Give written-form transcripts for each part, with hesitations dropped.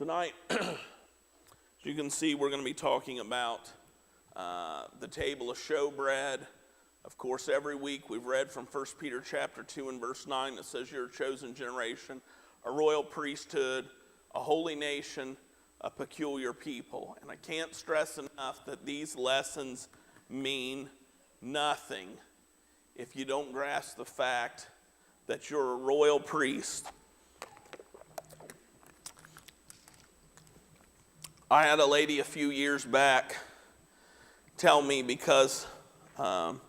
Tonight, as you can see, we're going to be talking about the table of showbread. Of course, every week we've read from 1 Peter chapter 2 and verse 9 that says you're a chosen generation, a royal priesthood, a holy nation, a peculiar people. And I can't stress enough that these lessons mean nothing if you don't grasp the fact that you're a royal priest. I had a lady a few years back tell me because of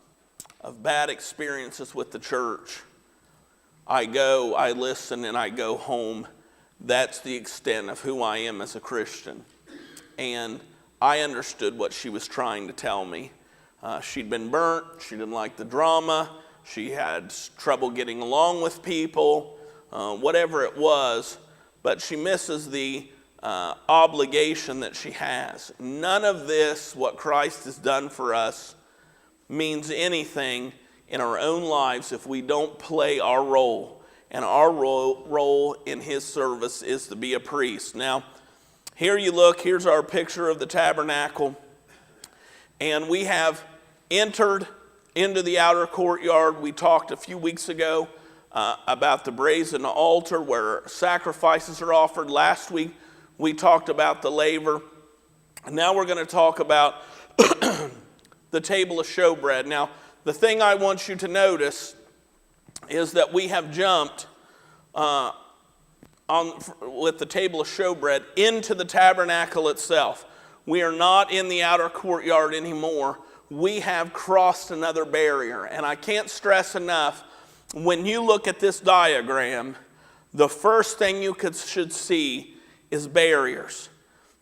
bad experiences with the church, I listen, and I go home. That's the extent of who I am as a Christian. And I understood what she was trying to tell me. She'd been burnt. She didn't like the drama. She had trouble getting along with people, whatever it was. But she misses the obligation that she has. None of this, what Christ has done for us, means anything in our own lives if we don't play our role. And our role in his service is to be a priest. Now, here you look, here's our picture of the tabernacle. And we have entered into the outer courtyard. We talked a few weeks ago about the brazen altar where sacrifices are offered. Last week, we talked about the laver. And now we're going to talk about the table of showbread. Now, the thing I want you to notice is that we have jumped with the table of showbread into the tabernacle itself. We are not in the outer courtyard anymore. We have crossed another barrier. And I can't stress enough, when you look at this diagram, the first thing you should see is barriers.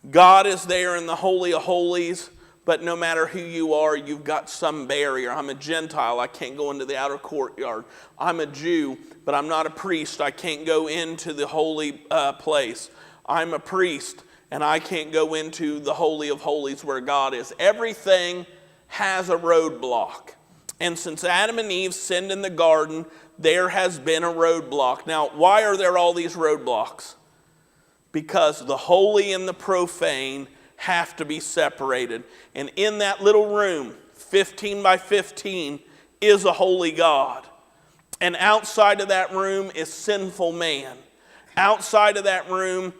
God is there in the Holy of Holies, but no matter who you are, you've got some barrier. I'm a Gentile. I can't go into the outer courtyard. I'm a Jew, but I'm not a priest. I can't go into the holy place. I'm a priest, and I can't go into the Holy of Holies where God is. Everything has a roadblock. And since Adam and Eve sinned in the garden, there has been a roadblock. Now, why are there all these roadblocks? Because the holy and the profane have to be separated. And in that little room, 15 by 15, is a holy God. And outside of that room is sinful man. Outside of that room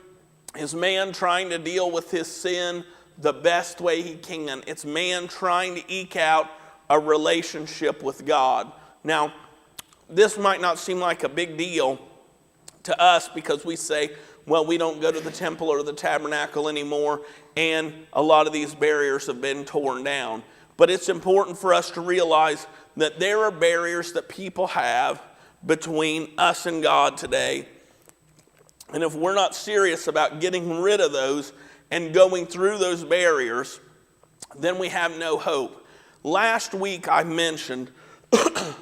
is man trying to deal with his sin the best way he can. It's man trying to eke out a relationship with God. Now, this might not seem like a big deal to us because we say, well, we don't go to the temple or the tabernacle anymore, and a lot of these barriers have been torn down. But it's important for us to realize that there are barriers that people have between us and God today. And if we're not serious about getting rid of those and going through those barriers, then we have no hope. Last week I mentioned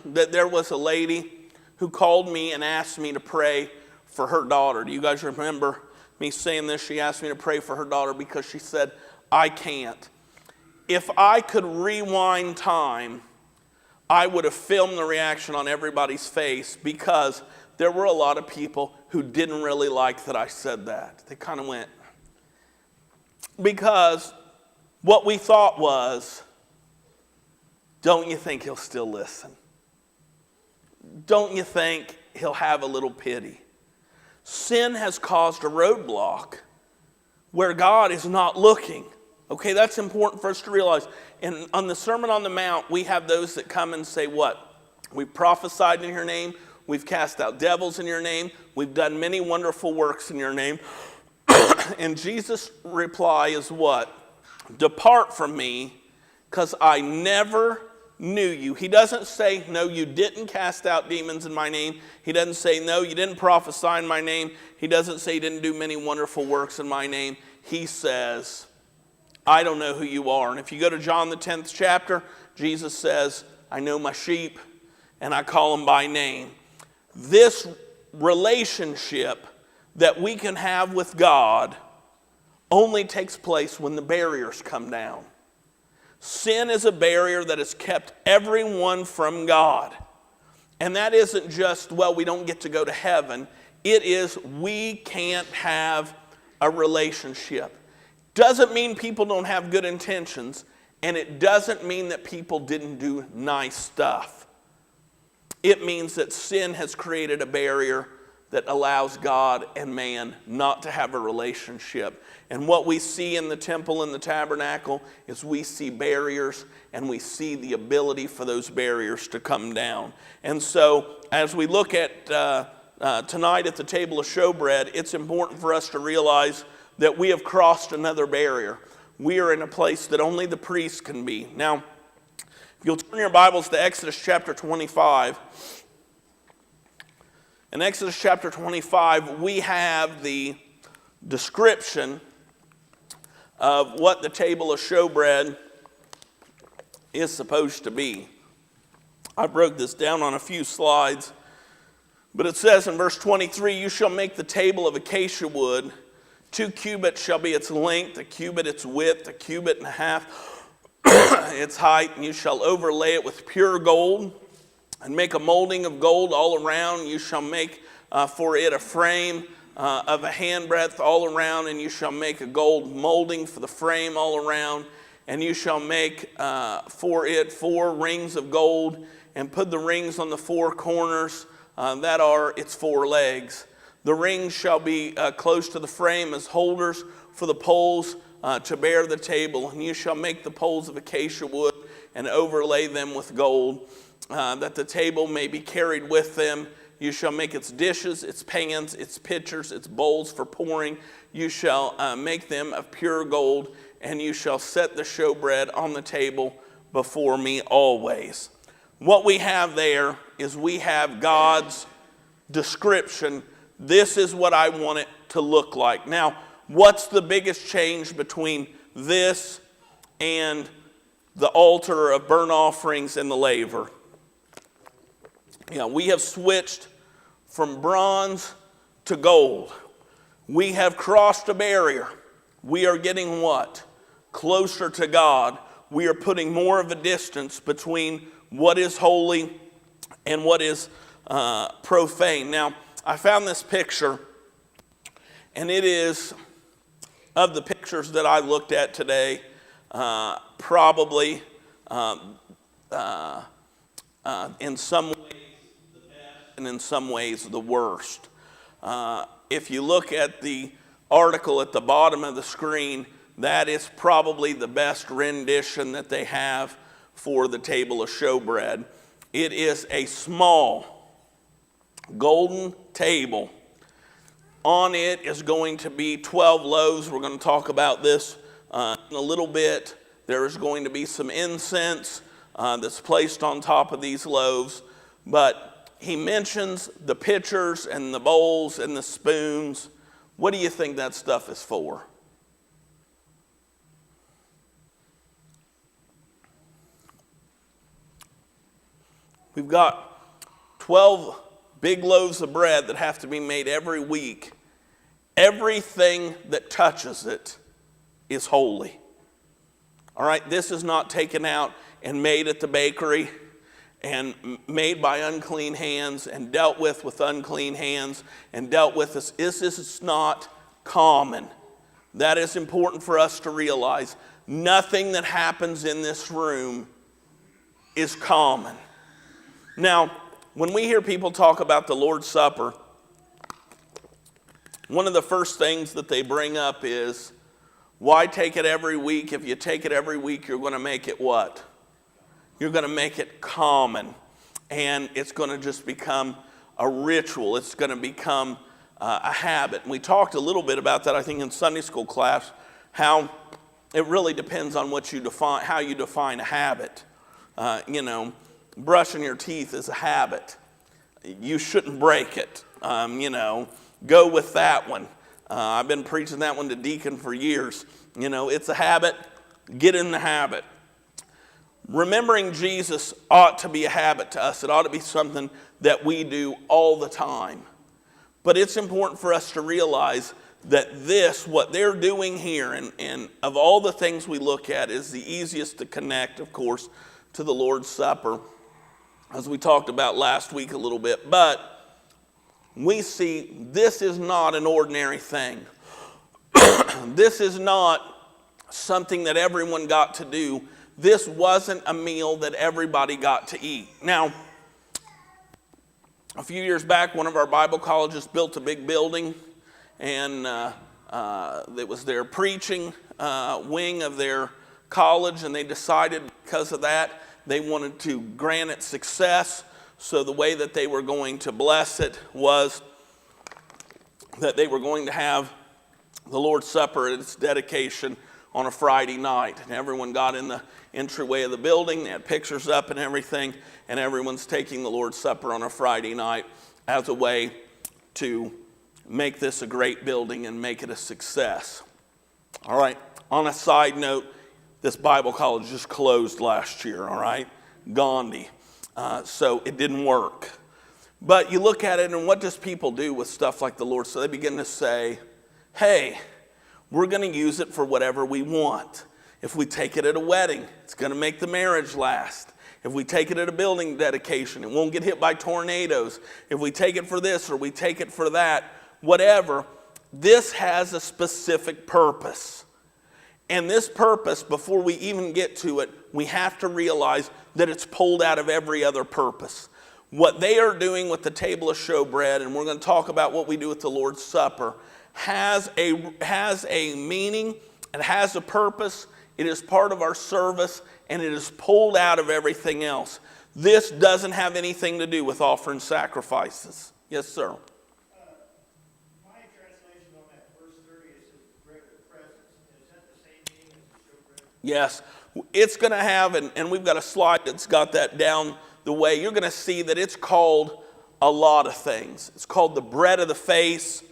that there was a lady who called me and asked me to pray for her daughter. Do you guys remember me saying this? She asked me to pray for her daughter because she said, I can't. If I could rewind time, I would have filmed the reaction on everybody's face because there were a lot of people who didn't really like that I said that. They kind of went. Because what we thought was, don't you think he'll still listen? Don't you think he'll have a little pity? Sin has caused a roadblock where God is not looking. Okay, that's important for us to realize. And on the Sermon on the Mount, we have those that come and say what? We've prophesied in your name. We've cast out devils in your name. We've done many wonderful works in your name. And Jesus' reply is what? Depart from me, because I never knew you. He doesn't say, no, you didn't cast out demons in my name. He doesn't say, no, you didn't prophesy in my name. He doesn't say you didn't do many wonderful works in my name. He says, I don't know who you are. And if you go to John the 10th chapter, Jesus says, I know my sheep and I call them by name. This relationship that we can have with God only takes place when the barriers come down. Sin is a barrier that has kept everyone from God. And that isn't just, well, we don't get to go to heaven. It is we can't have a relationship. Doesn't mean people don't have good intentions, and it doesn't mean that people didn't do nice stuff. It means that sin has created a barrier that allows God and man not to have a relationship. And what we see in the temple and the tabernacle is we see barriers, and we see the ability for those barriers to come down. And so as we look at tonight at the table of showbread, it's important for us to realize that we have crossed another barrier. We are in a place that only the priest can be. Now, if you'll turn your Bibles to Exodus chapter 25. In Exodus chapter 25, we have the description of what the table of showbread is supposed to be. I broke this down on a few slides, but it says in verse 23, "You shall make the table of acacia wood. 2 cubits shall be its length, a cubit its width, a cubit and a half its height, and you shall overlay it with pure gold, and make a molding of gold all around. You shall make for it a frame of a handbreadth all around, and you shall make a gold molding for the frame all around. And you shall make for it 4 rings of gold, and put the rings on the 4 corners that are its 4 legs. The rings shall be close to the frame as holders for the poles to bear the table. And you shall make the poles of acacia wood and overlay them with gold, that the table may be carried with them. You shall make its dishes, its pans, its pitchers, its bowls for pouring. You shall make them of pure gold, and you shall set the showbread on the table before me always." What we have there is we have God's description. This is what I want it to look like. Now, what's the biggest change between this and the altar of burnt offerings and the laver? We have switched from bronze to gold. We have crossed a barrier. We are getting what? Closer to God. We are putting more of a distance between what is holy and what is profane. Now, I found this picture, and it is of the pictures that I looked at today, probably in some ways the best and in some ways the worst. If you look at the article at the bottom of the screen, that is probably the best rendition that they have for the table of showbread. It is a small golden table. On it is going to be 12 loaves. We're going to talk about this in a little bit. There is going to be some incense that's placed on top of these loaves. But he mentions the pitchers and the bowls and the spoons. What do you think that stuff is for? We've got 12 big loaves of bread that have to be made every week. Everything that touches it is holy. All right, this is not taken out and made at the bakery and made by unclean hands and dealt with unclean hands and dealt with this. This is not common. That is important for us to realize. Nothing that happens in this room is common. Now, when we hear people talk about the Lord's Supper, one of the first things that they bring up is, why take it every week? If you take it every week, you're going to make it what? You're going to make it common. And it's going to just become a ritual. It's going to become a habit. And we talked a little bit about that, I think, in Sunday school class, how it really depends on what you define, how you define a habit. Brushing your teeth is a habit. You shouldn't break it. Go with that one. I've been preaching that one to Deacon for years. It's a habit. Get in the habit. Remembering Jesus ought to be a habit to us. It ought to be something that we do all the time. But it's important for us to realize that this, what they're doing here, and of all the things we look at, is the easiest to connect, of course, to the Lord's Supper, as we talked about last week a little bit. But we see this is not an ordinary thing. This is not something that everyone got to do. This wasn't a meal that everybody got to eat. Now, a few years back, one of our Bible colleges built a big building, and it was their preaching wing of their college, and they decided because of that, they wanted to grant it success. So the way that they were going to bless it was that they were going to have the Lord's Supper at its dedication on a Friday night. And everyone got in the entryway of the building. They had pictures up and everything. And everyone's taking the Lord's Supper on a Friday night as a way to make this a great building and make it a success. All right. On a side note, this Bible college just closed last year, all right? Gandhi. So it didn't work. But you look at it, and what does people do with stuff like the Lord? So they begin to say, hey, we're going to use it for whatever we want. If we take it at a wedding, it's going to make the marriage last. If we take it at a building dedication, it won't get hit by tornadoes. If we take it for this or we take it for that, whatever, this has a specific purpose. And this purpose, before we even get to it, we have to realize that it's pulled out of every other purpose. What they are doing with the table of showbread, and we're going to talk about what we do with the Lord's Supper, has a meaning, it has a purpose, it is part of our service, and it is pulled out of everything else. This doesn't have anything to do with offering sacrifices. Yes, sir. My translation on that verse 30, it says bread of the presence. Is that the same meaning as the showbread? Yes. It's going to have, and we've got a slide that's got that down the way. You're going to see that it's called a lot of things. It's called the bread of the face,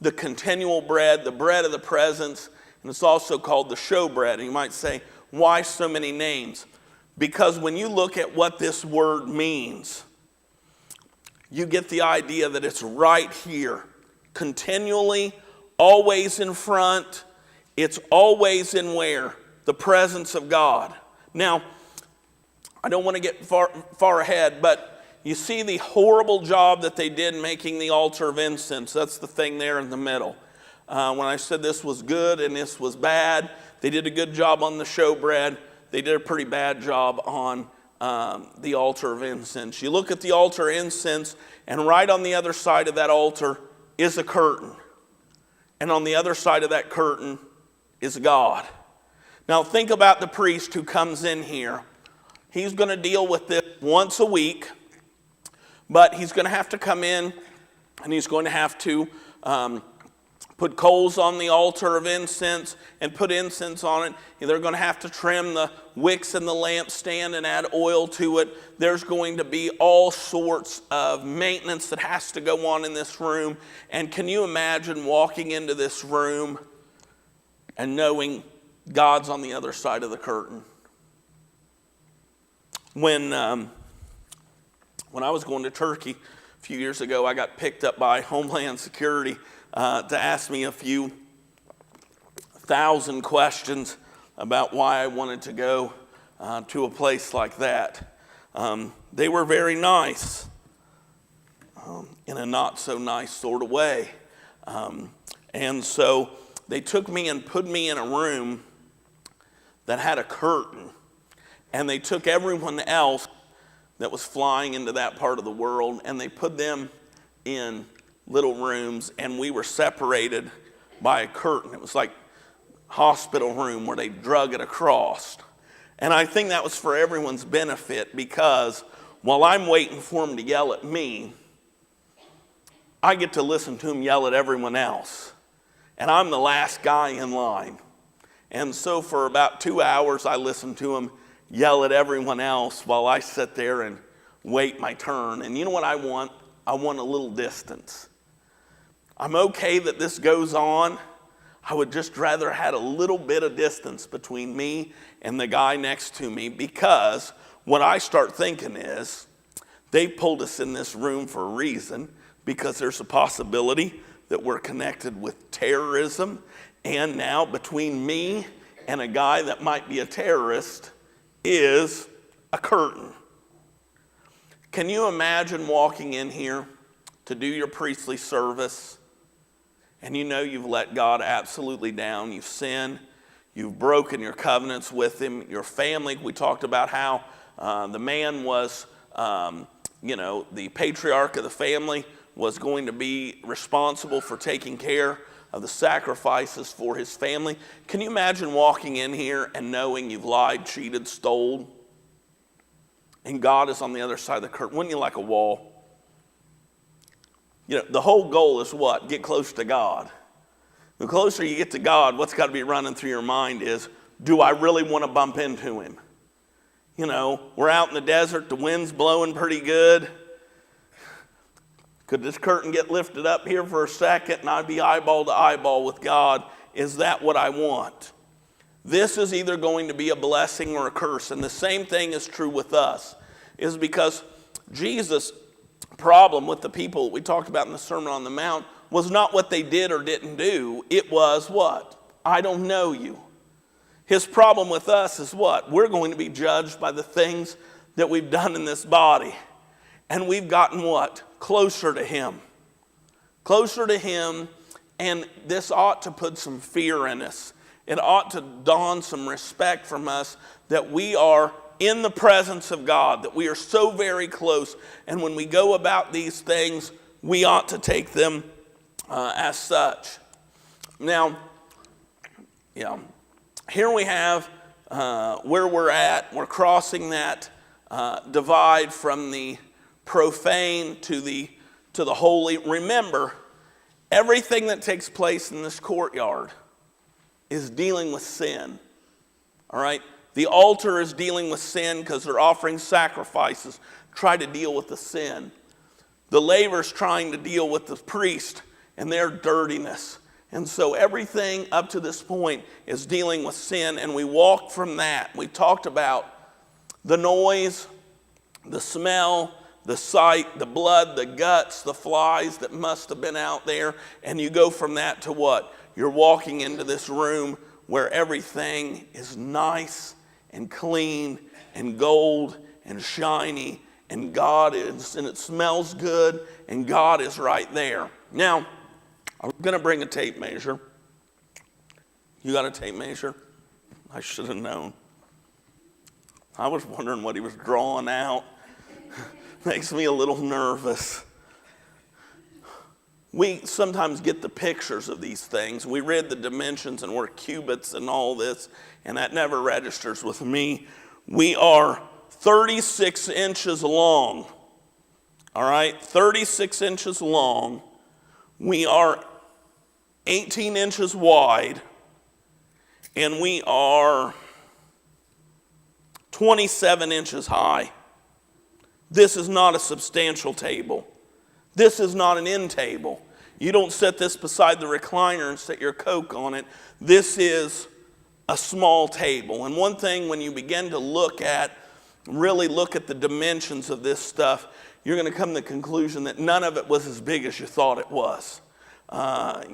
the continual bread, the bread of the presence, and it's also called the showbread. And you might say, why so many names? Because when you look at what this word means, you get the idea that it's right here, continually, always in front. It's always in where? The presence of God. Now, I don't want to get far ahead, but you see the horrible job that they did making the altar of incense. That's the thing there in the middle. When I said this was good and this was bad, they did a good job on the showbread. They did a pretty bad job on the altar of incense. You look at the altar of incense, and right on the other side of that altar is a curtain. And on the other side of that curtain is God. Now think about the priest who comes in here. He's going to deal with this once a week, but he's going to have to come in and he's going to have to put coals on the altar of incense and put incense on it. They're going to have to trim the wicks and the lampstand and add oil to it. There's going to be all sorts of maintenance that has to go on in this room. And can you imagine walking into this room and knowing God's on the other side of the curtain? When I was going to Turkey a few years ago, I got picked up by Homeland Security to ask me a few thousand questions about why I wanted to go to a place like that. They were very nice in a not so nice sort of way. And so they took me and put me in a room that had a curtain. And they took everyone else that was flying into that part of the world, and they put them in little rooms, and we were separated by a curtain. It was like a hospital room where they drug it across. And I think that was for everyone's benefit, because while I'm waiting for them to yell at me, I get to listen to them yell at everyone else. And I'm the last guy in line. And so for about 2 hours, I listened to them yell at everyone else while I sit there and wait my turn. And you know what I want? I want a little distance. I'm okay that this goes on. I would just rather had a little bit of distance between me and the guy next to me, because what I start thinking is they pulled us in this room for a reason, because there's a possibility that we're connected with terrorism. And now between me and a guy that might be a terrorist is a curtain. Can you imagine walking in here to do your priestly service, and you know you've let God absolutely down. You've sinned. You've broken your covenants with him. Your family, we talked about how the man was, the patriarch of the family was going to be responsible for taking care of the sacrifices for his family. Can you imagine walking in here and knowing you've lied, cheated, stole, and God is on the other side of the curtain? Wouldn't you like a wall? The whole goal is what? Get close to God. The closer you get to God, what's got to be running through your mind is, do I really want to bump into him? We're out in the desert, the wind's blowing pretty good. Could this curtain get lifted up here for a second and I'd be eyeball to eyeball with God? Is that what I want? This is either going to be a blessing or a curse. And the same thing is true with us. Is because Jesus' problem with the people we talked about in the Sermon on the Mount was not what they did or didn't do. It was what? I don't know you. His problem with us is what? We're going to be judged by the things that we've done in this body. And we've gotten what? Closer to him. Closer to him, and this ought to put some fear in us. It ought to dawn some respect from us that we are in the presence of God, that we are so very close, and when we go about these things, we ought to take them as such. Now, here we have where we're at. We're crossing that divide from the profane to the holy. Remember, everything that takes place in this courtyard is dealing with sin. All right? The altar is dealing with sin because they're offering sacrifices, try to deal with the sin. The laver's trying to deal with the priest and their dirtiness. And so everything up to this point is dealing with sin, and we walk from that. We talked about the noise, the smell, the sight, the blood, the guts, the flies that must have been out there, and you go from that to what? You're walking into this room where everything is nice and clean and gold and shiny, and God is, and it smells good, and God is right there. Now, I'm going to bring a tape measure. You got a tape measure? I should have known. I was wondering what he was drawing out. Makes me a little nervous. We sometimes get the pictures of these things. We read the dimensions and we're cubits and all this, and that never registers with me. We are 36 inches long. All right, 36 inches long. We are 18 inches wide, and we are 27 inches high. This is not a substantial table. This is not an end table. You don't set this beside the recliner and set your Coke on it. This is a small table. And one thing, when you begin to really look at the dimensions of this stuff, you're going to come to the conclusion that none of it was as big as you thought it was. At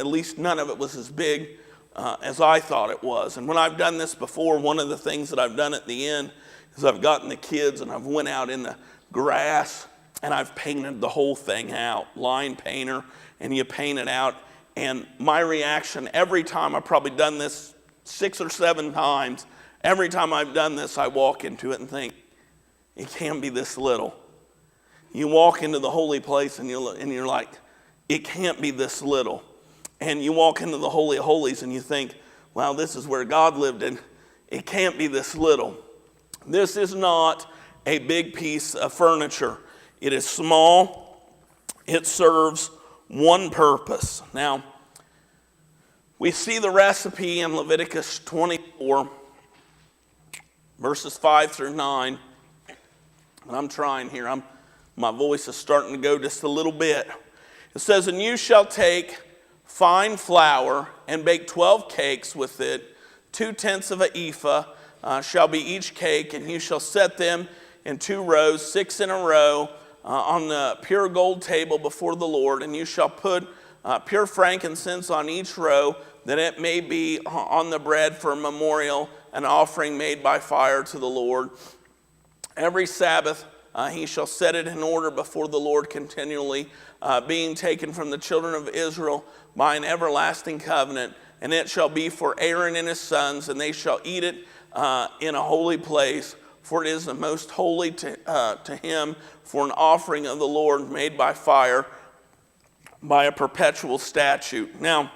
least none of it was as big as I thought it was. And when I've done this before, one of the things that I've done at the end is I've gotten the kids and I've went out in the grass and I've painted the whole thing out, line painter, and you paint it out. And my reaction every time, I've probably done this 6 or 7 times, every time I've done this, I walk into it and think, it can't be this little. You walk into the holy place and you're like, it can't be this little. And you walk into the Holy of Holies and you think, wow, this is where God lived, and it can't be this little. This is not a big piece of furniture. It is small. It serves one purpose. Now, we see the recipe in Leviticus 24, verses 5 through 9. And I'm trying here. My voice is starting to go just a little bit. It says, and you shall take fine flour and bake 12 cakes with it. 2/10 of an ephah shall be each cake, and you shall set them in 2 rows, 6 in a row, on the pure gold table before the Lord. And you shall put pure frankincense on each row, that it may be on the bread for a memorial, an offering made by fire to the Lord. Every Sabbath He shall set it in order before the Lord continually, being taken from the children of Israel by an everlasting covenant. And it shall be for Aaron and his sons, and they shall eat it in a holy place, for it is the most holy to him, for an offering of the Lord made by fire, by a perpetual statute. Now,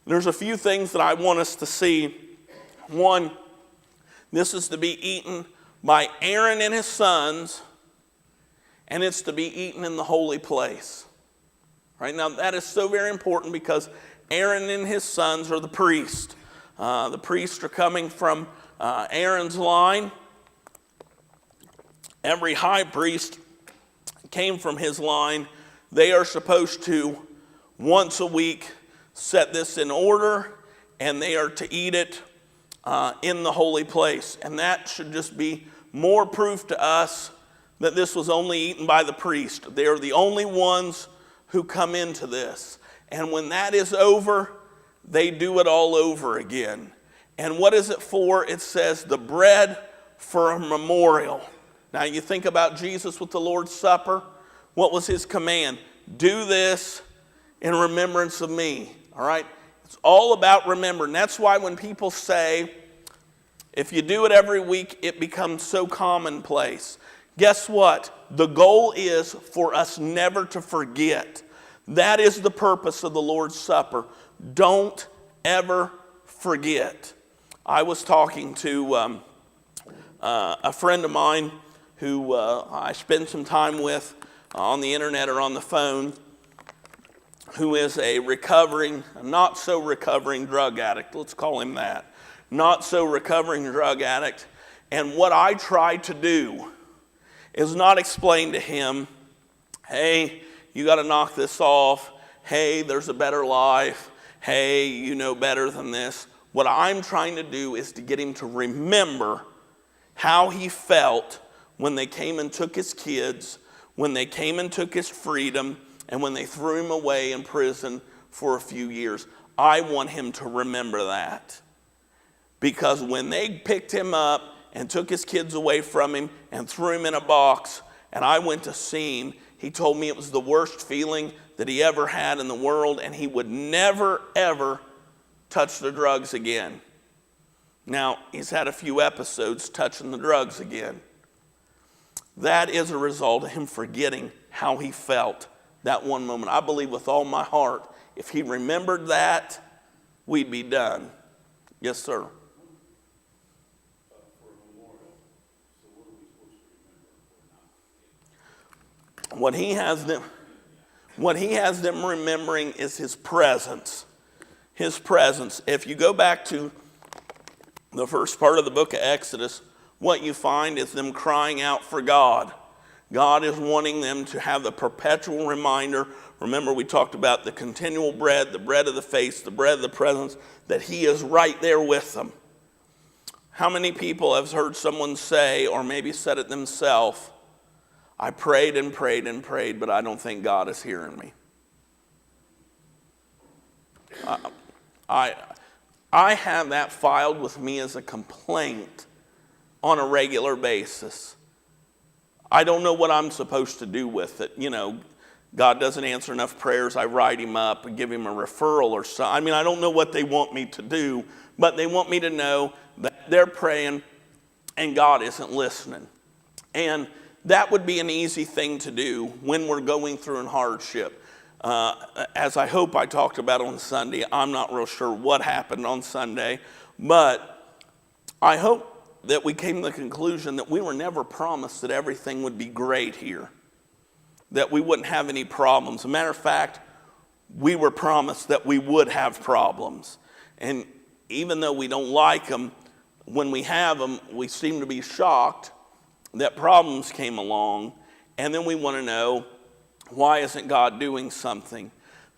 there's a few things that I want us to see. One, this is to be eaten by Aaron and his sons, and it's to be eaten in the holy place. Right now, that is so very important because Aaron and his sons are the priests. The priests are coming from Aaron's line. Every high priest came from his line. They are supposed to, once a week, set this in order, and they are to eat it in the holy place. And that should just be more proof to us that this was only eaten by the priest. They are the only ones who come into this. And when that is over, they do it all over again. And what is it for? It says the bread for a memorial. Now you think about Jesus with the Lord's Supper. What was his command? Do this in remembrance of me. All right? It's all about remembering. That's why when people say, if you do it every week, it becomes so commonplace. Guess what? The goal is for us never to forget. That is the purpose of the Lord's Supper. Don't ever forget. I was talking to a friend of mine who I spend some time with on the internet or on the phone, who is a not so recovering drug addict. Let's call him that. Not so recovering drug addict. And what I try to do is not explain to him, hey, you got to knock this off. Hey, there's a better life. Hey, you know better than this. What I'm trying to do is to get him to remember how he felt when they came and took his kids, when they came and took his freedom, and when they threw him away in prison for a few years. I want him to remember that. Because when they picked him up and took his kids away from him and threw him in a box, and I went to see him, he told me it was the worst feeling that he ever had in the world, and he would never, ever touch the drugs again. Now, he's had a few episodes touching the drugs again. That is a result of him forgetting how he felt that one moment. I believe with all my heart, if he remembered that, we'd be done. Yes, sir. What he has them remembering is his presence. His presence. If you go back to the first part of the book of Exodus, what you find is them crying out for God. God is wanting them to have the perpetual reminder. Remember, we talked about the continual bread, the bread of the face, the bread of the presence, that he is right there with them. How many people have heard someone say, or maybe said it themselves, I prayed and prayed and prayed, but I don't think God is hearing me. I have that filed with me as a complaint on a regular basis. I don't know what I'm supposed to do with it. You know, God doesn't answer enough prayers. I write him up and give him a referral or something. I mean, I don't know what they want me to do, but they want me to know that they're praying and God isn't listening. And that would be an easy thing to do when we're going through in hardship. As I hope I talked about on Sunday, I'm not real sure what happened on Sunday, but I hope that we came to the conclusion that we were never promised that everything would be great here, that we wouldn't have any problems. As a matter of fact, we were promised that we would have problems. And even though we don't like them, when we have them, we seem to be shocked that problems came along, and then we want to know, why isn't God doing something?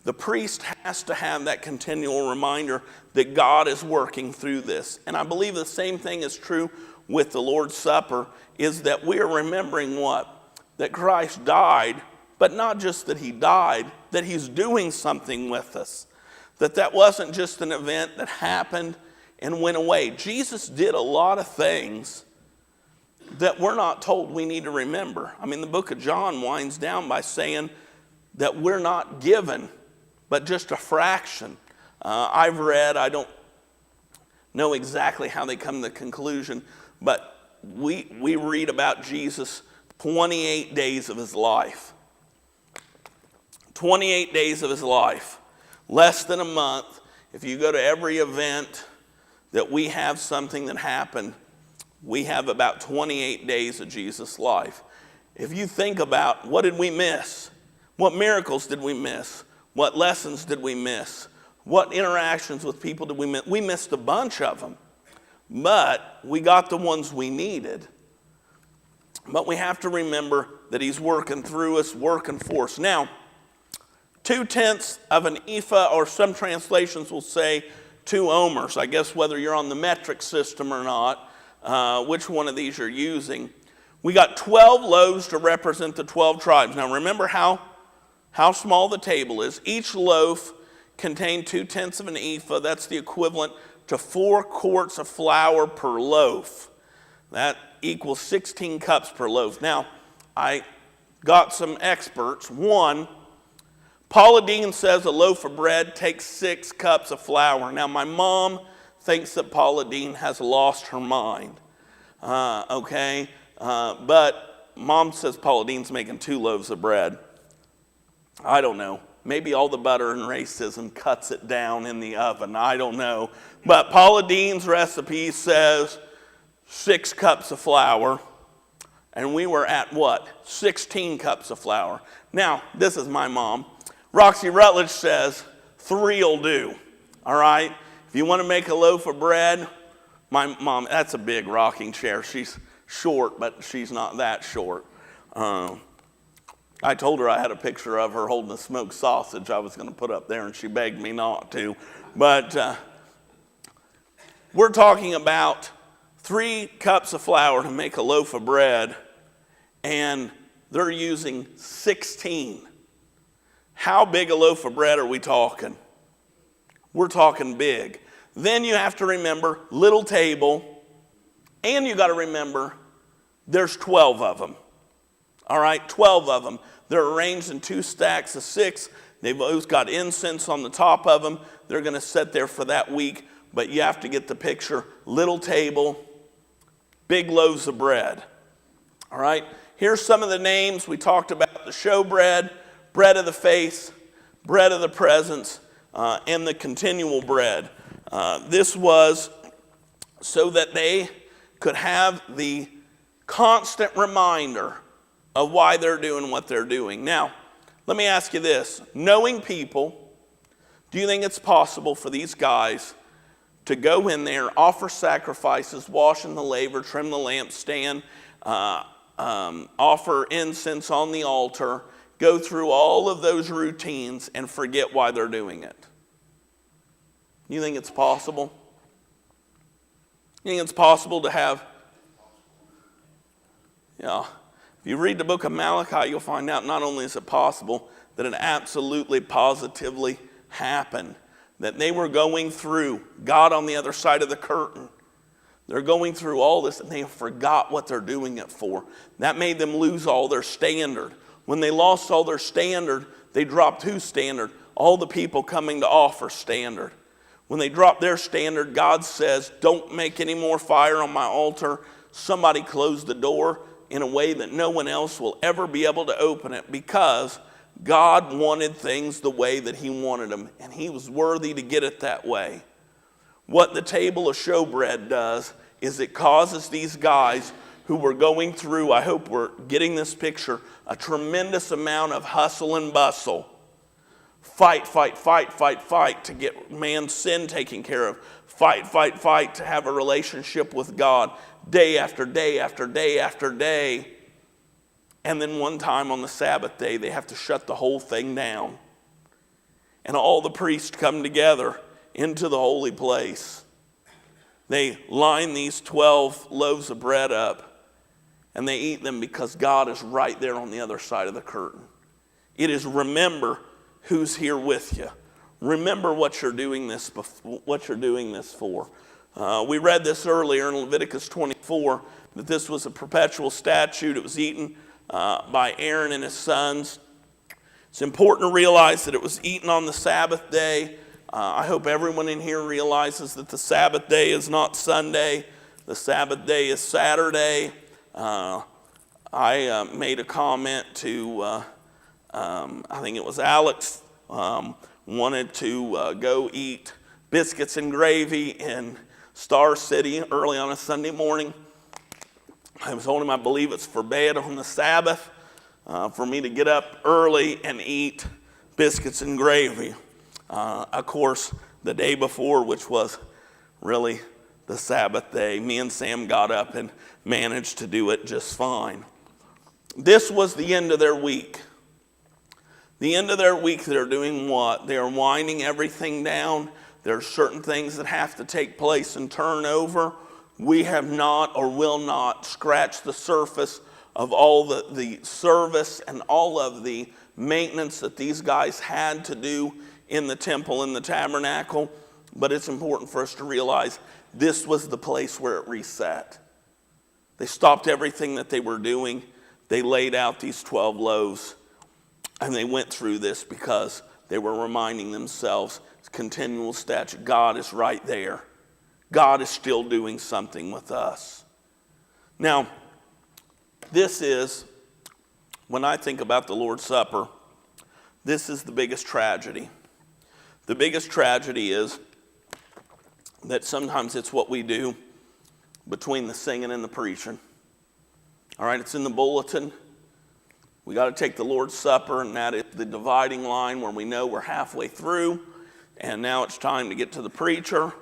The priest has to have that continual reminder that God is working through this. And I believe the same thing is true with the Lord's Supper, is that we are remembering what? That Christ died, but not just that he died, that he's doing something with us. That wasn't just an event that happened and went away. Jesus did a lot of things that we're not told we need to remember. I mean, the book of John winds down by saying that we're not given, but just a fraction. I've read, I don't know exactly how they come to the conclusion, but we read about Jesus 28 days of his life. 28 days of his life, less than a month. If you go to every event that we have something that happened, we have about 28 days of Jesus' life. If you think about what did we miss? What miracles did we miss? What lessons did we miss? What interactions with people did we miss? We missed a bunch of them, but we got the ones we needed. But we have to remember that he's working through us, working for us. Now, 2/10 of an ephah, or some translations will say 2 omers. I guess whether you're on the metric system or not, which one of these you're using. We got 12 loaves to represent the 12 tribes. Now remember how small the table is. Each loaf contained 2/10 of an ephah. That's the equivalent to 4 quarts of flour per loaf. That equals 16 cups per loaf. Now, I got some experts. One, Paula Dean says a loaf of bread takes 6 cups of flour. Now, my mom thinks that Paula Dean has lost her mind. But mom says Paula Dean's making 2 loaves of bread. I don't know. Maybe all the butter and racism cuts it down in the oven. I don't know. But Paula Dean's recipe says 6 cups of flour. And we were at what? 16 cups of flour. Now, this is my mom. Roxy Rutledge says 3 will do. All right? If you want to make a loaf of bread, my mom, that's a big rocking chair. She's short, but she's not that short. I told her I had a picture of her holding a smoked sausage I was going to put up there, and she begged me not to. But we're talking about 3 cups of flour to make a loaf of bread, and they're using 16. How big a loaf of bread are we talking? We're talking big. Then you have to remember little table, and you got to remember there's 12 of them. All right, 12 of them. They're arranged in 2 stacks of 6. They've both got incense on the top of them. They're going to sit there for that week, but you have to get the picture. Little table, big loaves of bread. All right, here's some of the names. We talked about the showbread, bread of the faith, bread of the presence, and the continual bread. This was so that they could have the constant reminder of why they're doing what they're doing. Now, let me ask you this. Knowing people, do you think it's possible for these guys to go in there, offer sacrifices, wash in the laver, trim the lampstand, offer incense on the altar, go through all of those routines and forget why they're doing it? You think it's possible? You think it's possible to have, if you read the book of Malachi, you'll find out not only is it possible, that it absolutely, positively happened. That they were going through God on the other side of the curtain. They're going through all this and they forgot what they're doing it for. That made them lose all their standard. When they lost all their standard, they dropped whose standard? All the people coming to offer standard. When they dropped their standard, God says, don't make any more fire on my altar. Somebody close the door in a way that no one else will ever be able to open it, because God wanted things the way that he wanted them, and he was worthy to get it that way. What the table of showbread does is it causes these guys who were going through, I hope we're getting this picture, a tremendous amount of hustle and bustle. Fight to get man's sin taken care of. Fight to have a relationship with God day after day after day after day. And then one time on the Sabbath day, they have to shut the whole thing down. And all the priests come together into the holy place. They line these 12 loaves of bread up, and they eat them because God is right there on the other side of the curtain. It is remember who's here with you. Remember what you're doing this for. We read this earlier in Leviticus 24, that this was a perpetual statute. It was eaten by Aaron and his sons. It's important to realize that it was eaten on the Sabbath day. I hope everyone in here realizes that the Sabbath day is not Sunday. The Sabbath day is Saturday. I made a comment to, I think it was Alex, wanted to go eat biscuits and gravy in Star City early on a Sunday morning. I told him I believe it's forbid on the Sabbath for me to get up early and eat biscuits and gravy. Of course, the day before, which was really the Sabbath day, me and Sam got up and managed to do it just fine. This was the end of their week. The end of their week, they're doing what? They're winding everything down. There are certain things that have to take place and turn over. We have not or will not scratch the surface of all the service and all of the maintenance that these guys had to do in the temple and the tabernacle. But it's important for us to realize this was the place where it reset. They stopped everything that they were doing. They laid out these 12 loaves. And they went through this because they were reminding themselves, it's continual statute. God is right there. God is still doing something with us. Now, this is, when I think about the Lord's Supper, this is the biggest tragedy. The biggest tragedy is that sometimes it's what we do between the singing and the preaching. All right, it's in the bulletin. We got to take the Lord's Supper, and that is the dividing line where we know we're halfway through, and now it's time to get to the preacher,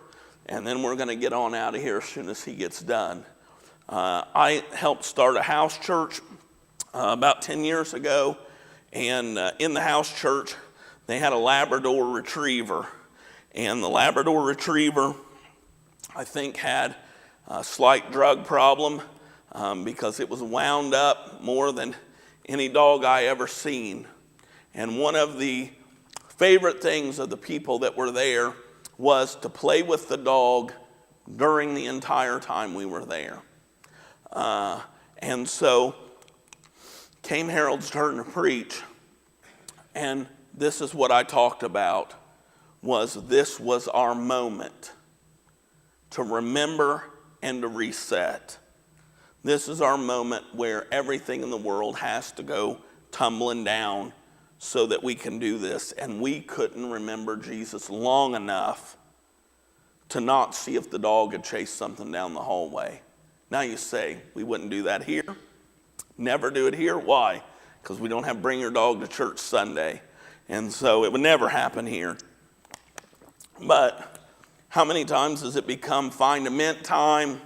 and then we're going to get on out of here as soon as he gets done. I helped start a house church about 10 years ago, and in the house church, they had a Labrador Retriever, and the Labrador Retriever, I think, had a slight drug problem because it was wound up more than any dog I ever seen. And one of the favorite things of the people that were there was to play with the dog during the entire time we were there. And so came Harold's turn to preach, and this is what I talked about, this was our moment to remember and to reset. This is our moment where everything in the world has to go tumbling down so that we can do this. And we couldn't remember Jesus long enough to not see if the dog had chased something down the hallway. Now you say, we wouldn't do that here? Never do it here? Why? Because we don't have Bring Your Dog to Church Sunday. And so it would never happen here. But how many times has it become find a mint time,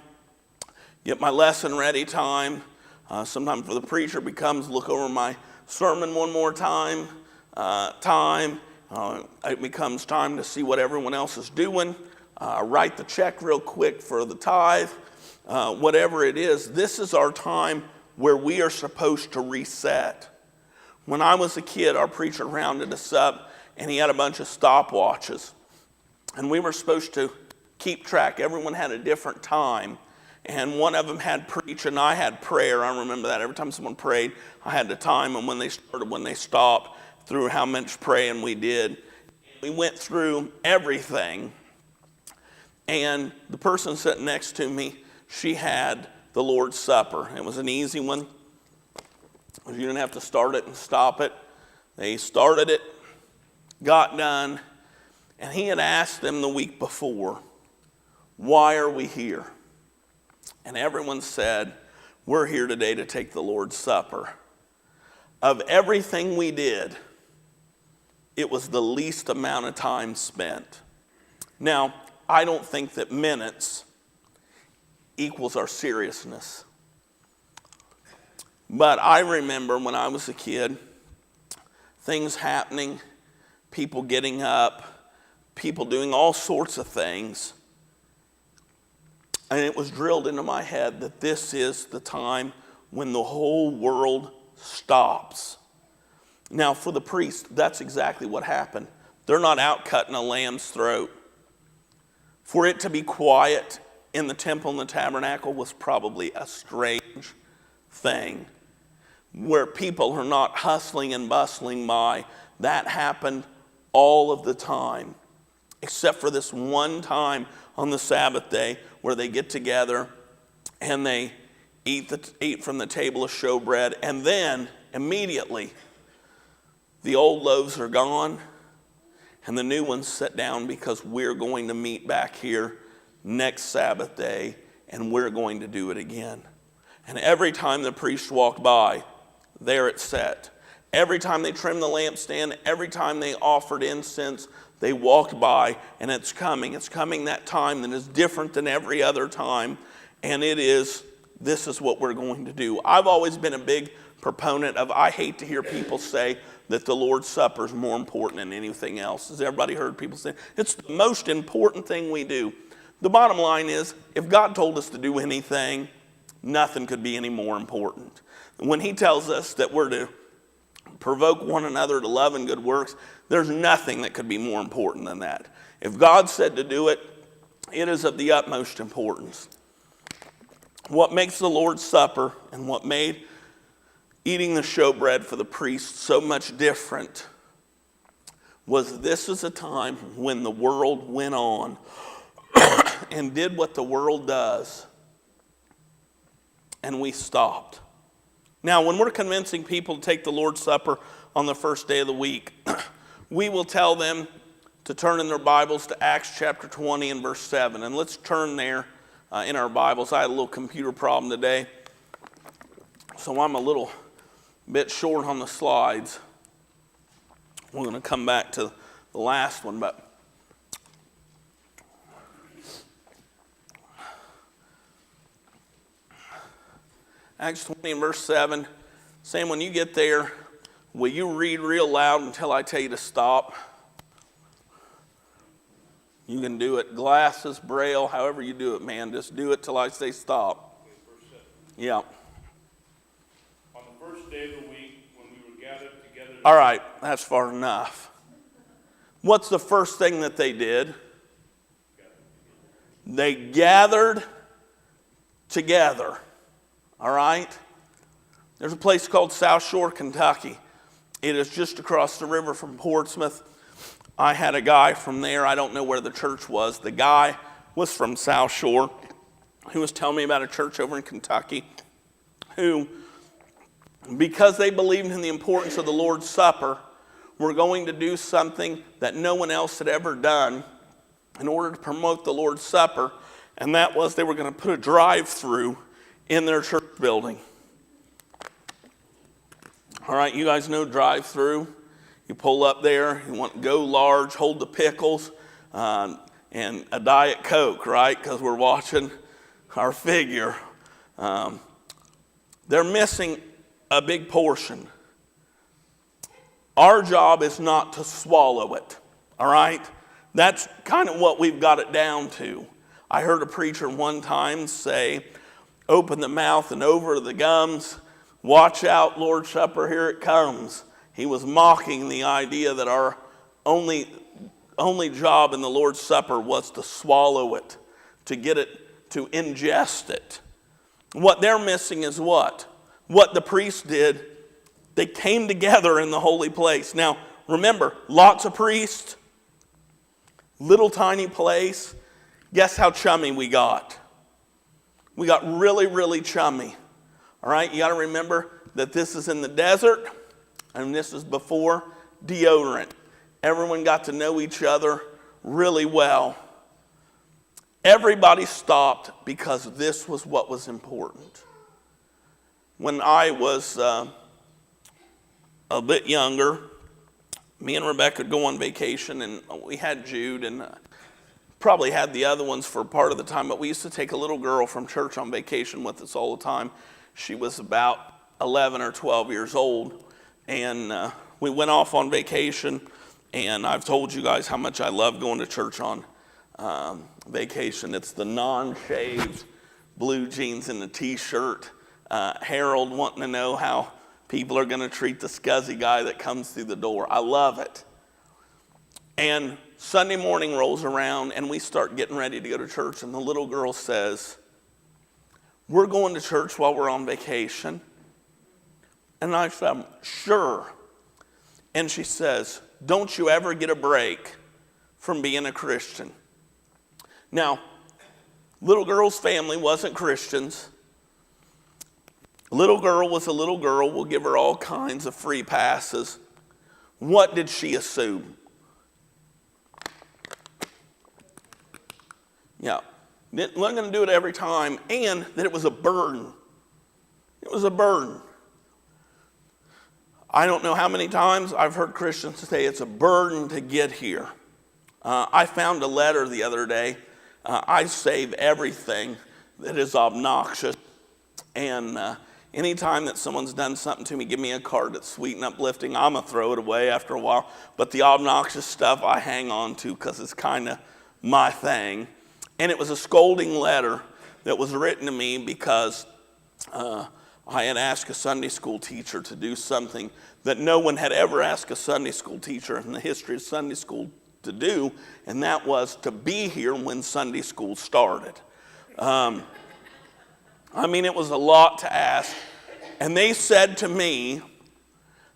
get my lesson ready time? Sometimes for the preacher becomes look over my sermon one more time. It becomes time to see what everyone else is doing. Write the check real quick for the tithe. Whatever it is, this is our time where we are supposed to reset. When I was a kid, our preacher rounded us up and he had a bunch of stopwatches. And we were supposed to keep track. Everyone had a different time. And one of them had preach and I had prayer. I remember that. Every time someone prayed, I had to time them when they started, when they stopped, through how much praying we did. We went through everything. And the person sitting next to me, she had the Lord's Supper. It was an easy one. You didn't have to start it and stop it. They started it, got done, and he had asked them the week before, why are we here? And everyone said, we're here today to take the Lord's Supper. Of everything we did, it was the least amount of time spent. Now, I don't think that minutes equals our seriousness. But I remember when I was a kid, things happening, people getting up, people doing all sorts of things. And it was drilled into my head that this is the time when the whole world stops. Now, for the priest, that's exactly what happened. They're not out cutting a lamb's throat. For it to be quiet in the temple and the tabernacle was probably a strange thing, where people are not hustling and bustling by. That happened all of the time, except for this one time on the Sabbath day where they get together and they eat from the table of showbread, and then immediately the old loaves are gone and the new ones set down, because we're going to meet back here next Sabbath day and we're going to do it again. And every time the priest walked by, there it sat. Every time they trimmed the lampstand, every time they offered incense, they walked by, and it's coming. It's coming that time that is different than every other time, and this is what we're going to do. I've always been a big proponent of, I hate to hear people say that the Lord's Supper is more important than anything else. Has everybody heard people say, it's the most important thing we do? The bottom line is, if God told us to do anything, nothing could be any more important. When he tells us that we're to provoke one another to love and good works, there's nothing that could be more important than that. If God said to do it, it is of the utmost importance. What makes the Lord's Supper and what made eating the showbread for the priest so much different was this is a time when the world went on and did what the world does, and we stopped. Now, when we're convincing people to take the Lord's Supper on the first day of the week, we will tell them to turn in their Bibles to Acts chapter 20 and verse 7. And let's turn there in our Bibles. I had a little computer problem today, so I'm a little bit short on the slides. We're going to come back to the last one, but Acts 20 and verse 7. Sam, when you get there, will you read real loud until I tell you to stop? You can do it glasses, braille, however you do it, man. Just do it till I say stop. Okay, verse 7. Yeah. On the first day of the week, when we were gathered together. All right, that's far enough. What's the first thing that they did? They gathered together. All right? There's a place called South Shore, Kentucky. It is just across the river from Portsmouth. I had a guy from there. I don't know where the church was. The guy was from South Shore, who was telling me about a church over in Kentucky who, because they believed in the importance of the Lord's Supper, were going to do something that no one else had ever done in order to promote the Lord's Supper, and that was they were going to put a drive-through in their church building. All right, you guys know drive-through. You pull up there, you want to go large, hold the pickles, and a Diet Coke, right? Because we're watching our figure. They're missing a big portion. Our job is not to swallow it, all right? That's kind of what we've got it down to. I heard a preacher one time say, open the mouth and over the gums. Watch out, Lord's Supper, here it comes. He was mocking the idea that our only job in the Lord's Supper was to swallow it, to get it, to ingest it. What they're missing is what? What the priests did, they came together in the holy place. Now, remember, lots of priests, little tiny place. Guess how chummy we got? We got really, really chummy. All right, you got to remember that this is in the desert, and this is before deodorant. Everyone got to know each other really well. Everybody stopped because this was what was important. When I was a bit younger, me and Rebecca would go on vacation, and we had Jude, and probably had the other ones for part of the time, but we used to take a little girl from church on vacation with us all the time. She was about 11 or 12 years old, and we went off on vacation, and I've told you guys how much I love going to church on vacation. It's the non-shaved blue jeans and the t-shirt. Harold wanting to know how people are going to treat the scuzzy guy that comes through the door. I love it. And Sunday morning rolls around, and we start getting ready to go to church, and the little girl says, "We're going to church while we're on vacation." And I said, "Sure." And she says, "Don't you ever get a break from being a Christian?" Now, little girl's family wasn't Christians. Little girl was a little girl. We'll give her all kinds of free passes. What did she assume? Yeah, wasn't going to do it every time, and that it was a burden. It was a burden. I don't know how many times I've heard Christians say it's a burden to get here. I found a letter the other day. I save everything that is obnoxious, and anytime that someone's done something to me, give me a card that's sweet and uplifting, I'm going to throw it away after a while. But the obnoxious stuff I hang on to because it's kind of my thing. And it was a scolding letter that was written to me because I had asked a Sunday school teacher to do something that no one had ever asked a Sunday school teacher in the history of Sunday school to do, and that was to be here when Sunday school started. I mean, it was a lot to ask. And they said to me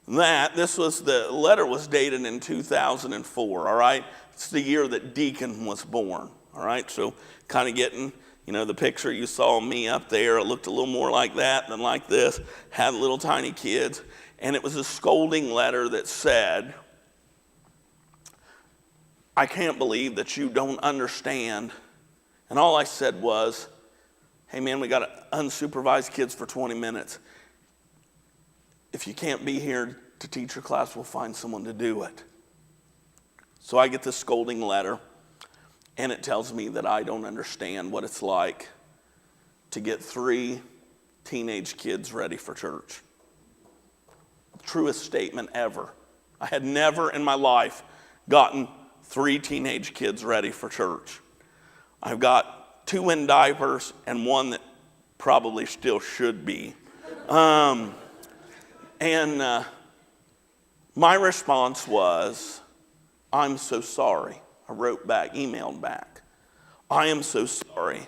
that the letter was dated in 2004, all right? It's the year that Deacon was born, all right? So kind of getting, the picture you saw me up there, it looked a little more like that than like this, had little tiny kids. And it was a scolding letter that said, "I can't believe that you don't understand." And all I said was, "Hey man, we got unsupervised kids for 20 minutes. If you can't be here to teach your class, we'll find someone to do it." So I get this scolding letter, and it tells me that I don't understand what it's like to get 3 teenage kids ready for church. Truest statement ever. I had never in my life gotten 3 teenage kids ready for church. I've got 2 in diapers and 1 that probably still should be. My response was, "I'm so sorry." I wrote back, emailed back. "I am so sorry.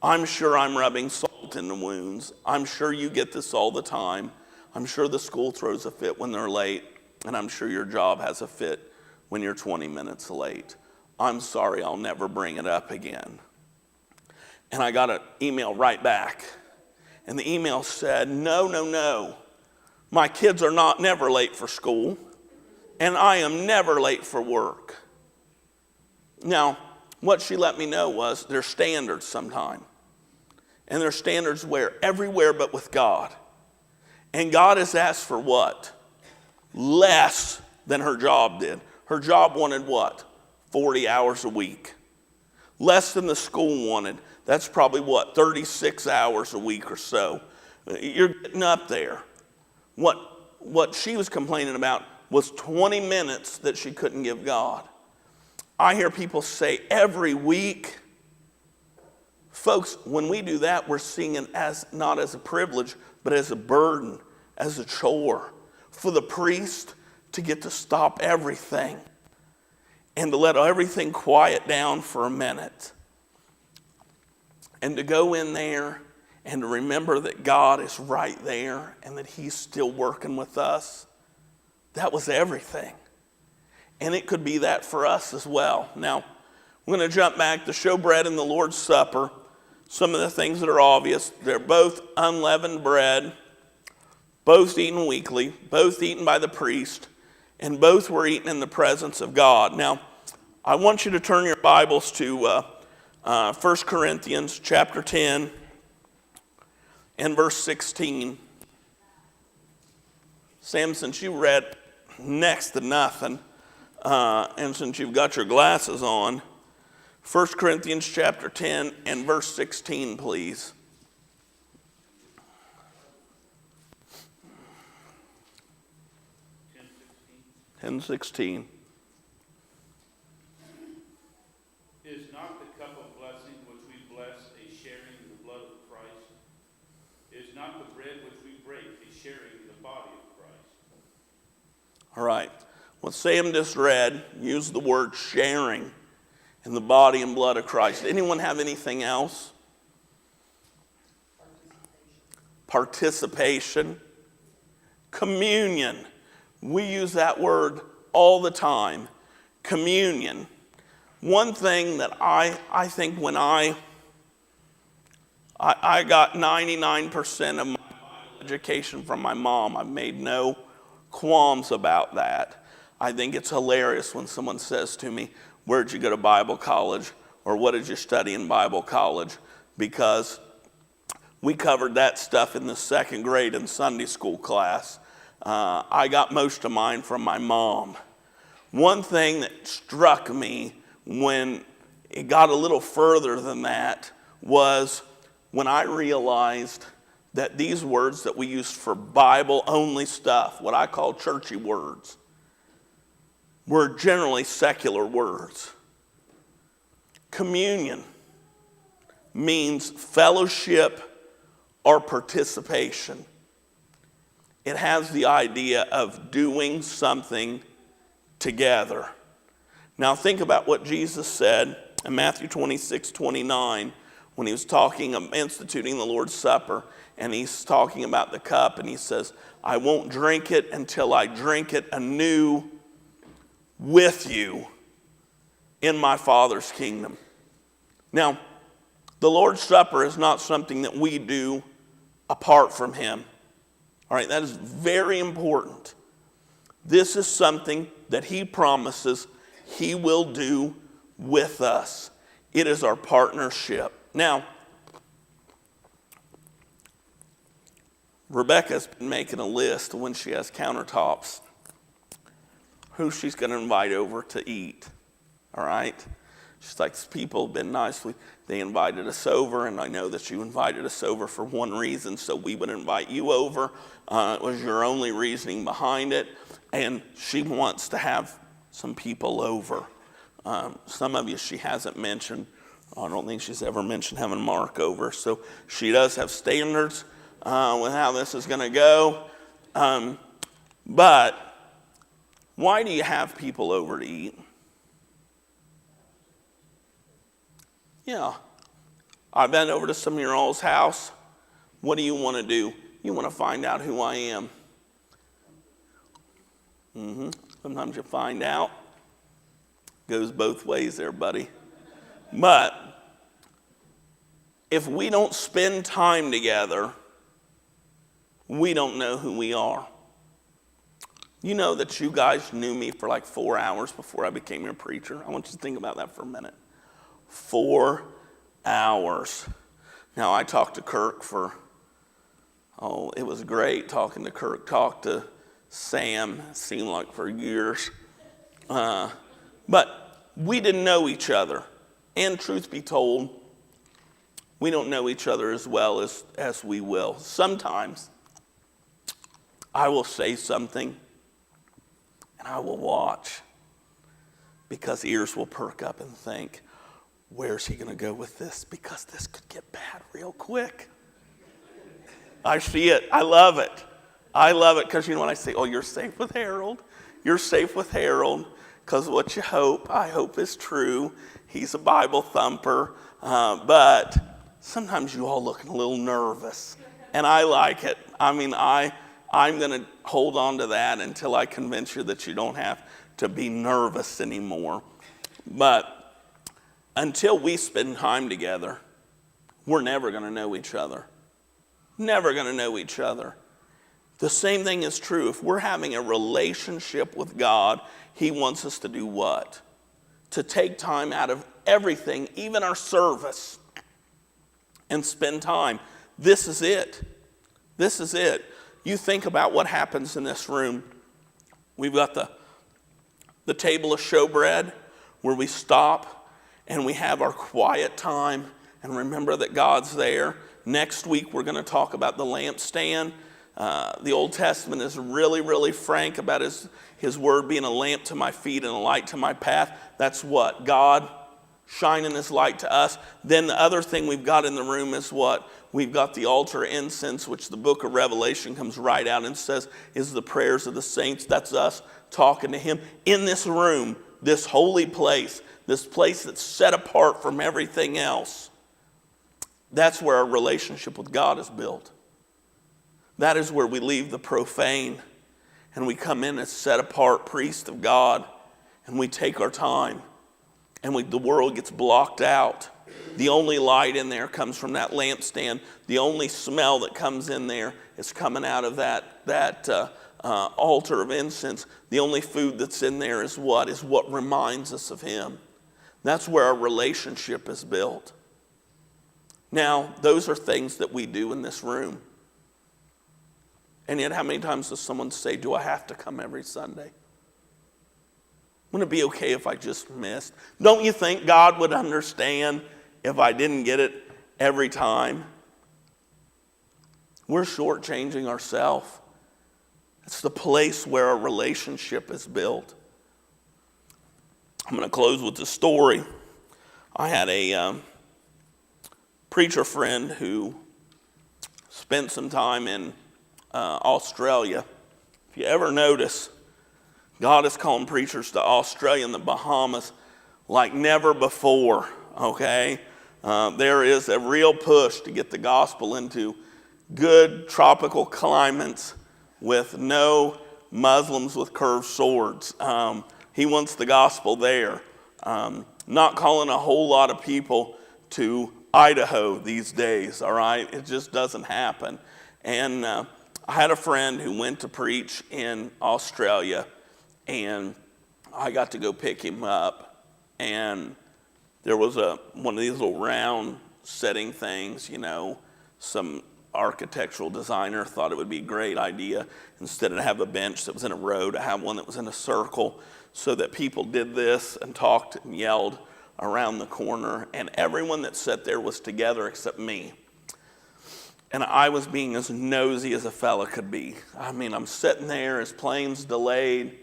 I'm sure I'm rubbing salt in the wounds. I'm sure you get this all the time. I'm sure the school throws a fit when they're late, and I'm sure your job has a fit when you're 20 minutes late. I'm sorry, I'll never bring it up again." And I got an email right back. And the email said, No. My kids are never late for school, and I am never late for work." Now, what she let me know was there's standards sometime. And there's standards where? Everywhere but with God. And God has asked for what? Less than her job did. Her job wanted what? 40 hours a week. Less than the school wanted. That's probably what? 36 hours a week or so. You're getting up there. What she was complaining about was 20 minutes that she couldn't give God. I hear people say every week. Folks, when we do that, we're seeing it as not as a privilege, but as a burden, as a chore for the priest to get to stop everything and to let everything quiet down for a minute and to go in there and to remember that God is right there and that he's still working with us. That was everything. And it could be that for us as well. Now, we're going to jump back to showbread and the Lord's Supper. Some of the things that are obvious, they're both unleavened bread, both eaten weekly, both eaten by the priest, and both were eaten in the presence of God. Now, I want you to turn your Bibles to 1 Corinthians chapter 10 and verse 16. Sam, since you read next to nothing, and since you've got your glasses on, 1 Corinthians chapter 10 and verse 16, please. 10:16. Is not the cup of blessing which we bless a sharing in the blood of Christ? Is not the bread which we break a sharing in the body of Christ? All right. What Sam just read used the word sharing in the body and blood of Christ. Anyone have anything else? Participation. Communion. We use that word all the time. Communion. One thing that I think when I got 99% of my education from my mom. I've made no qualms about that. I think it's hilarious when someone says to me, "Where'd you go to Bible college?" or "What did you study in Bible college?" Because we covered that stuff in the second grade in Sunday school class. I got most of mine from my mom. One thing that struck me when it got a little further than that was when I realized that these words that we use for Bible-only stuff, what I call churchy words, were generally secular words. Communion means fellowship or participation. It has the idea of doing something together. Now think about what Jesus said in Matthew 26:29 when he was instituting the Lord's Supper, and he's talking about the cup, and he says, "I won't drink it until I drink it anew with you in my Father's kingdom." Now, the Lord's Supper is not something that we do apart from him. All right, that is very important. This is something that he promises he will do with us. It is our partnership. Now, Rebecca's been making a list when she has countertops who she's going to invite over to eat. All right? She's like, people have been nice. They invited us over, and I know that you invited us over for one reason, so we would invite you over. It was your only reasoning behind it, and she wants to have some people over. Some of you she hasn't mentioned. I don't think she's ever mentioned having Mark over, so she does have standards with how this is going to go. But why do you have people over to eat? Yeah. I've been over to some of your all's house. What do you want to do? You want to find out who I am. Sometimes you find out. Goes both ways there, buddy. But if we don't spend time together, we don't know who we are. You know that you guys knew me for like 4 hours before I became your preacher. I want you to think about that for a minute. 4 hours. Now, I talked to Kirk it was great talking to Kirk. Talked to Sam, seemed like for years. But we didn't know each other. And truth be told, we don't know each other as well as we will. Sometimes I will say something and I will watch because ears will perk up and think, where's he going to go with this? Because this could get bad real quick. I see it. I love it. I love it because you know when I say, oh, you're safe with Harold. You're safe with Harold because what you hope, I hope is true. He's a Bible thumper. But sometimes you all look a little nervous. And I like it. I mean, I'm going to hold on to that until I convince you that you don't have to be nervous anymore. But until we spend time together, we're never going to know each other. Never going to know each other. The same thing is true. If we're having a relationship with God, he wants us to do what? To take time out of everything, even our service, and spend time. This is it. This is it. You think about what happens in this room. We've got the table of showbread where we stop and we have our quiet time and remember that God's there. Next week, we're going to talk about the lampstand. The Old Testament is really, really frank about his word being a lamp to my feet and a light to my path. That's what? God shining his light to us. Then the other thing we've got in the room is what? We've got the altar incense, which the book of Revelation comes right out and says is the prayers of the saints. That's us talking to him in this room, this holy place, this place that's set apart from everything else. That's where our relationship with God is built. That is where we leave the profane and we come in as set apart priest of God, and we take our time, and the world gets blocked out. The only light in there comes from that lampstand. The only smell that comes in there is coming out of that altar of incense. The only food that's in there is what? Is what reminds us of him. That's where our relationship is built. Now, those are things that we do in this room. And yet, how many times does someone say, do I have to come every Sunday? Wouldn't it be okay if I just missed? Don't you think God would understand if I didn't get it every time? We're shortchanging ourselves. It's the place where our relationship is built. I'm going to close with a story. I had a preacher friend who spent some time in Australia. If you ever notice, God is calling preachers to Australia and the Bahamas like never before, okay? There is a real push to get the gospel into good tropical climates with no Muslims with curved swords. He wants the gospel there. Not calling a whole lot of people to Idaho these days, all right? It just doesn't happen. And I had a friend who went to preach in Australia, and I got to go pick him up. And there was one of these little round setting things, some architectural designer thought it would be a great idea, instead of have a bench that was in a row, to have one that was in a circle, so that people did this and talked and yelled around the corner, and everyone that sat there was together except me. And I was being as nosy as a fella could be. I mean, I'm sitting there, his plane's delayed,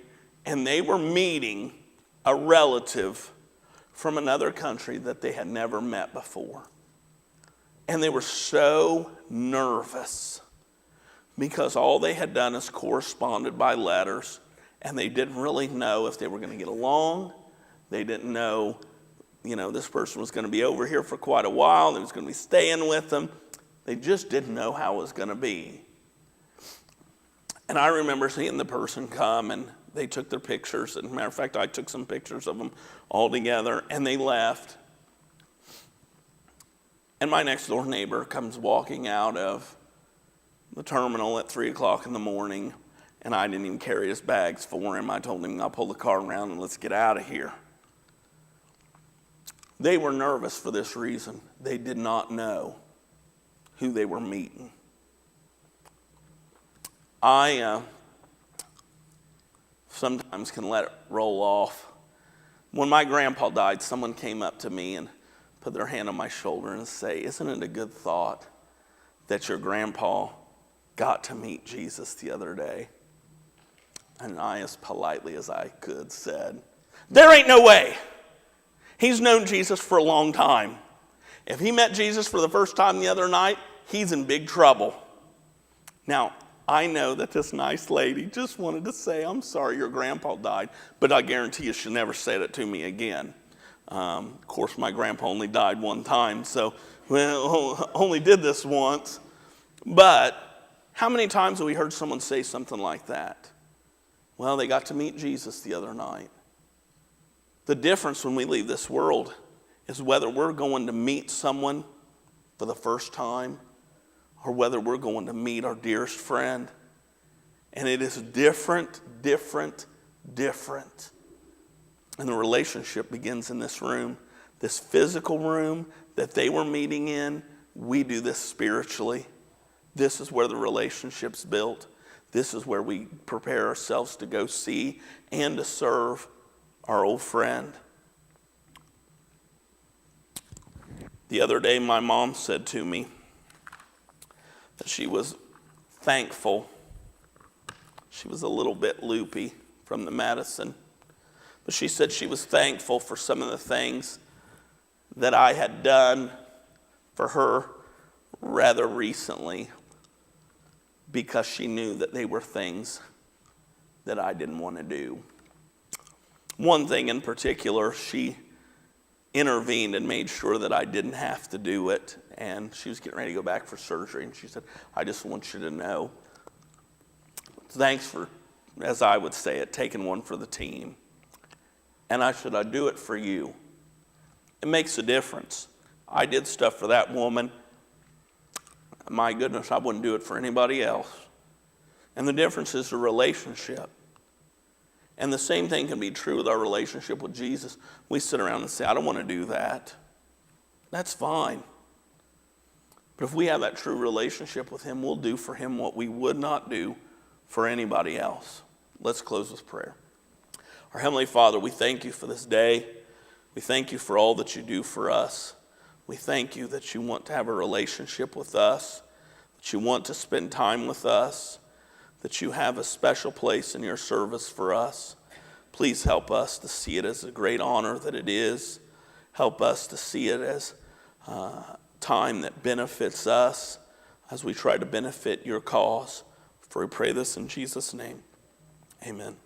and they were meeting a relative from another country that they had never met before. And they were so nervous because all they had done is corresponded by letters, and they didn't really know if they were going to get along. They didn't know, this person was going to be over here for quite a while. They was going to be staying with them. They just didn't know how it was going to be. And I remember seeing the person come, and they took their pictures. As a matter of fact, I took some pictures of them all together, and they left. And my next door neighbor comes walking out of the terminal at 3 o'clock in the morning, and I didn't even carry his bags for him. I told him, I'll pull the car around and let's get out of here. They were nervous for this reason. They did not know who they were meeting. I sometimes can let it roll off. When my grandpa died, someone came up to me and put their hand on my shoulder and say, isn't it a good thought that your grandpa got to meet Jesus the other day? And I, as politely as I could, said, there ain't no way. He's known Jesus for a long time. If he met Jesus for the first time the other night, he's in big trouble. Now, I know that this nice lady just wanted to say, I'm sorry your grandpa died, but I guarantee you she'll never say that to me again. Of course, my grandpa only died one time, so only did this once. But how many times have we heard someone say something like that? Well, they got to meet Jesus the other night. The difference when we leave this world is whether we're going to meet someone for the first time or whether we're going to meet our dearest friend. And it is different. And the relationship begins in this room, this physical room that they were meeting in. We do this spiritually. This is where the relationship's built. This is where we prepare ourselves to go see and to serve our old friend. The other day, my mom said to me that she was thankful. She was a little bit loopy from the medicine, but she said she was thankful for some of the things that I had done for her rather recently, because she knew that they were things that I didn't want to do. One thing in particular, she intervened and made sure that I didn't have to do it. And she was getting ready to go back for surgery. And she said, I just want you to know, thanks for, as I would say it, taking one for the team. And I said, I do it for you. It makes a difference. I did stuff for that woman. My goodness, I wouldn't do it for anybody else. And the difference is the relationship. And the same thing can be true with our relationship with Jesus. We sit around and say, I don't want to do that. That's fine. But if we have that true relationship with him, we'll do for him what we would not do for anybody else. Let's close with prayer. Our Heavenly Father, we thank you for this day. We thank you for all that you do for us. We thank you that you want to have a relationship with us, that you want to spend time with us, that you have a special place in your service for us. Please help us to see it as a great honor that it is. Help us to see it as time that benefits us as we try to benefit your cause. For we pray this in Jesus' name. Amen.